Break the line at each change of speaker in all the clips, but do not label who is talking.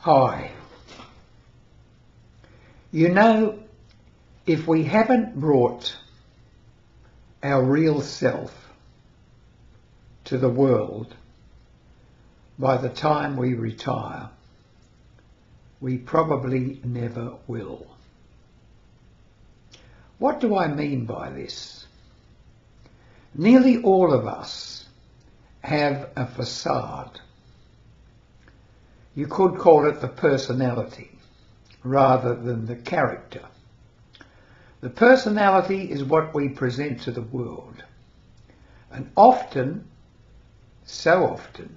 Hi. You know, if we haven't brought our real self to the world by the time we retire, we probably never will. What do I mean by this? Nearly all of us have a facade. You could call it the personality rather than the character. The personality is what we present to the world, and often, so often,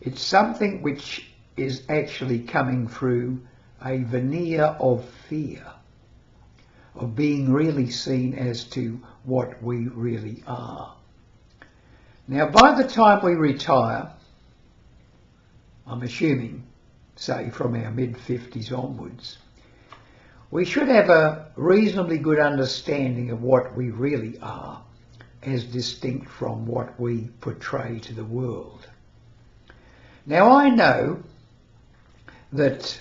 it's something which is actually coming through a veneer of fear, of being really seen as to what we really are. Now, by the time we retire, I'm assuming, say from our mid-50s onwards, we should have a reasonably good understanding of what we really are, as distinct from what we portray to the world. Now, I know that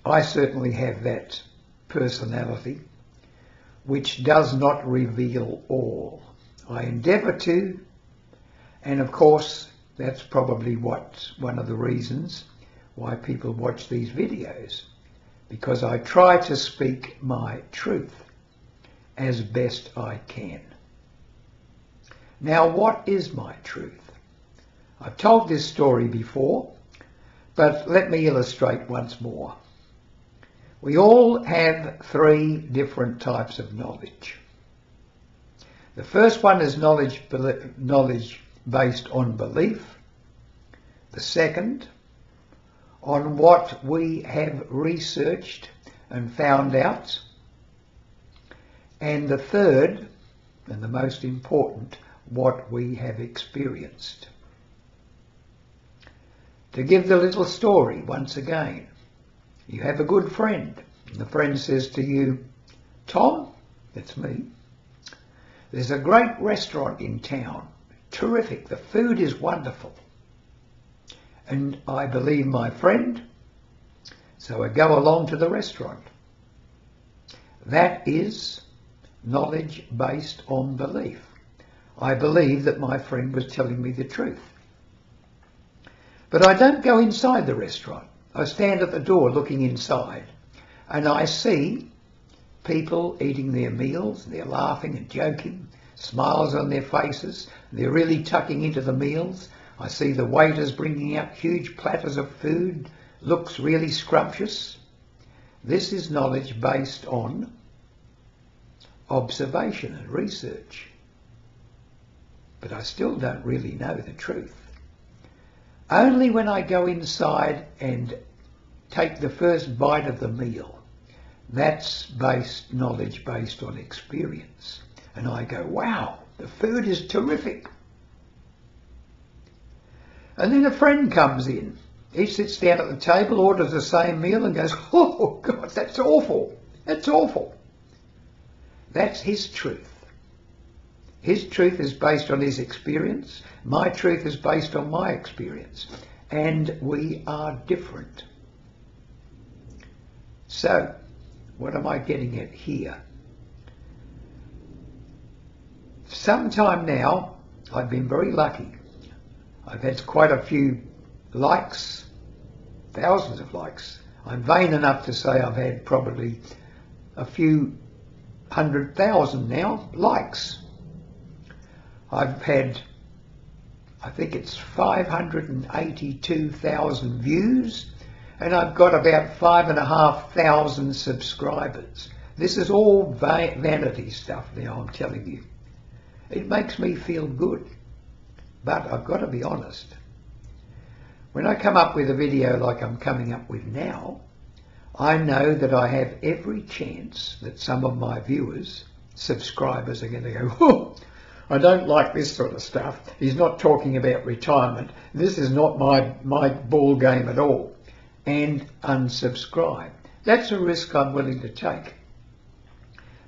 I certainly have that personality which does not reveal all. I endeavour to, and of course that's probably one of the reasons why people watch these videos, because I try to speak my truth as best I can. Now, what is my truth? I've told this story before, but let me illustrate once more. We all have three different types of knowledge. The first one is knowledge based on belief. The second, on what we have researched and found out. And the third, and the most important, what we have experienced. To give the little story once again, you have a good friend, and the friend says to you, "Tom," that's me, "there's a great restaurant in town, terrific, the food is wonderful." And I believe my friend, so I go along to the restaurant. That is knowledge based on belief. I believe that my friend was telling me the truth. But I don't go inside the restaurant. I stand at the door looking inside, and I see people eating their meals, they're laughing and joking, smiles on their faces, they're really tucking into the meals. I see the waiters bringing out huge platters of food, looks really scrumptious. This is knowledge based on observation and research. But I still don't really know the truth. Only when I go inside and take the first bite of the meal, that's knowledge based on experience. And I go, wow, the food is terrific. And then a friend comes in. He sits down at the table, orders the same meal and goes, "Oh God, that's awful. That's awful." That's his truth. His truth is based on his experience. My truth is based on my experience. And we are different. So, what am I getting at here? Sometime now, I've been very lucky. I've had quite a few likes, thousands of likes. I'm vain enough to say I've had probably a few 100,000 now likes. I've had, I think it's 582,000 views, and I've got about 5,500 subscribers. This is all vanity stuff now, I'm telling you. It makes me feel good. But I've got to be honest. When I come up with a video like I'm coming up with now, I know that I have every chance that some of my viewers, subscribers, are going to go, "Oh, I don't like this sort of stuff. He's not talking about retirement. This is not my ball game at all," and unsubscribe. That's a risk I'm willing to take,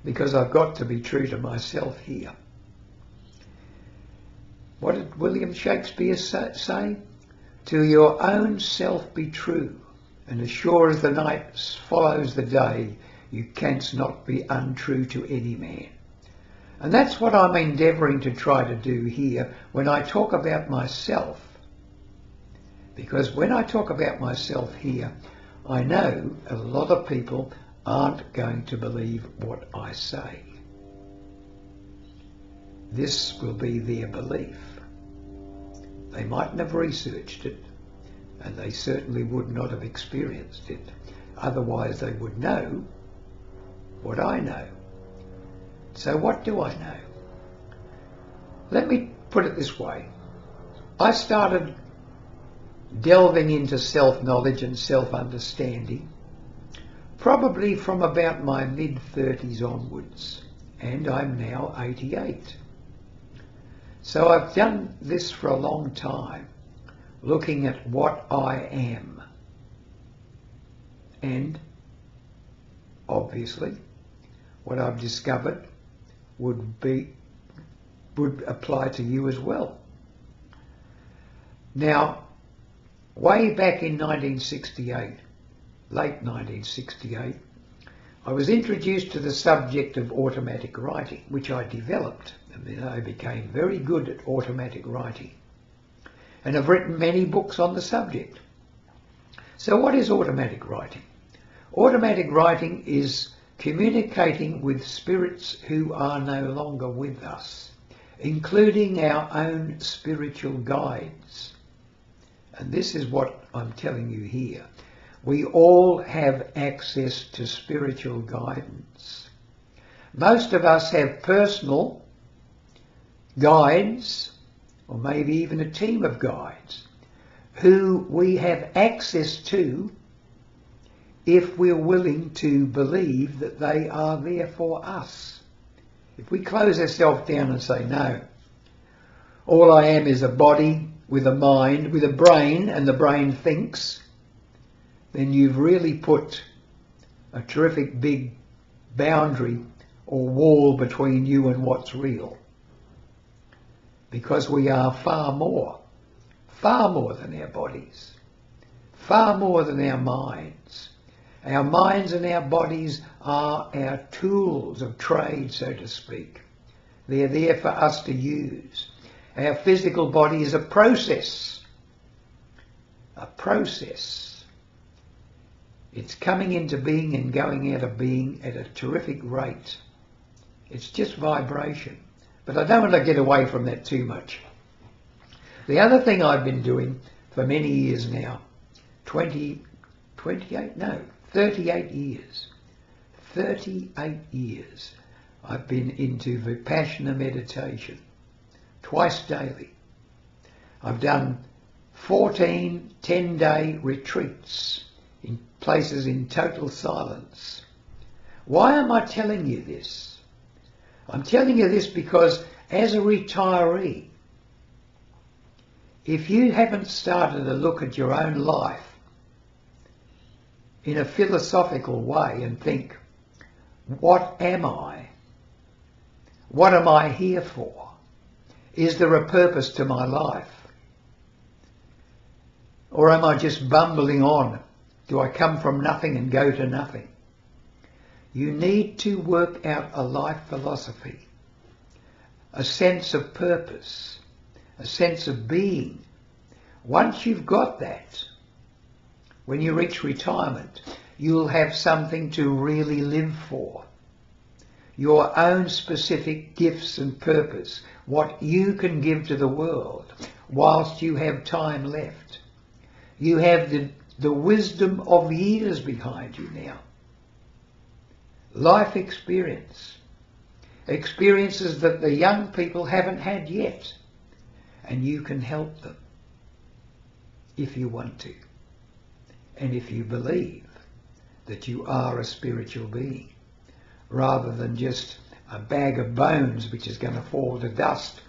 because I've got to be true to myself here. What did William Shakespeare say? till your own self be true, and as sure as the night follows the day, you canst not be untrue to any man. And that's what I'm endeavouring to try to do here when I talk about myself. Because when I talk about myself here, I know a lot of people aren't going to believe what I say. This will be their belief. They mightn't have researched it, and they certainly would not have experienced it. Otherwise they would know what I know. So what do I know? Let me put it this way. I started delving into self-knowledge and self-understanding probably from about my mid-30s onwards, and I'm now 88. So I've done this for a long time, looking at what I am. And obviously what I've discovered would apply to you as well. Now, way back in 1968, late 1968, I was introduced to the subject of automatic writing, which I developed, and then I became very good at automatic writing. And I've written many books on the subject. So what is automatic writing? Automatic writing is communicating with spirits who are no longer with us, including our own spiritual guides. And this is what I'm telling you here. We all have access to spiritual guidance. Most of us have personal guides, or maybe even a team of guides, who we have access to if we're willing to believe that they are there for us. If we close ourselves down and say, no, all I am is a body with a mind, with a brain, and the brain thinks, then you've really put a terrific big boundary or wall between you and what's real. Because we are far more than our bodies, far more than our minds. Our minds and our bodies are our tools of trade, so to speak. They're there for us to use. Our physical body is a process. A process. It's coming into being and going out of being at a terrific rate. It's just vibration. But I don't want to get away from that too much. The other thing I've been doing for many years now, 38 years. 38 years I've been into Vipassana meditation, twice daily. I've done 14 10-day retreats in places in total silence. Why am I telling you this? I'm telling you this because as a retiree, if you haven't started to look at your own life in a philosophical way and think, what am I? What am I here for? Is there a purpose to my life? Or am I just bumbling on? Do I come from nothing and go to nothing? You need to work out a life philosophy, a sense of purpose, a sense of being. Once you've got that, when you reach retirement, you'll have something to really live for. Your own specific gifts and purpose, what you can give to the world whilst you have time left. You have the wisdom of years behind you now. Life experience. Experiences that the young people haven't had yet. And you can help them if you want to. And if you believe that you are a spiritual being, rather than just a bag of bones which is going to fall to dust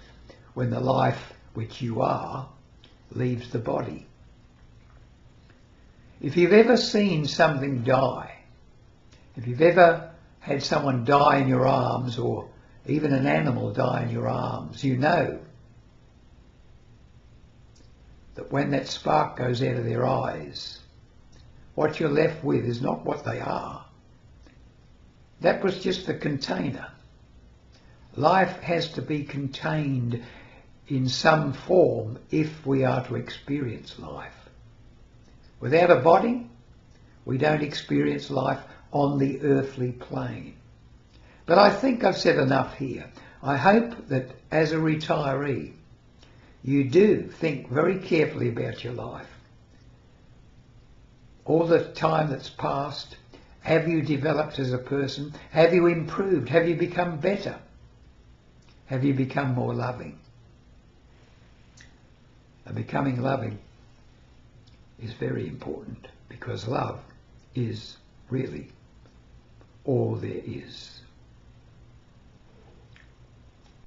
when the life which you are leaves the body. If you've ever seen something die, if you've ever had someone die in your arms, or even an animal die in your arms, you know that when that spark goes out of their eyes, what you're left with is not what they are. That was just the container. Life has to be contained in some form if we are to experience life. Without a body, we don't experience life on the earthly plane. But I think I've said enough here. I hope that as a retiree, you do think very carefully about your life. All the time that's passed, have you developed as a person? Have you improved? Have you become better? Have you become more loving? And becoming loving is very important, because love is really all there is.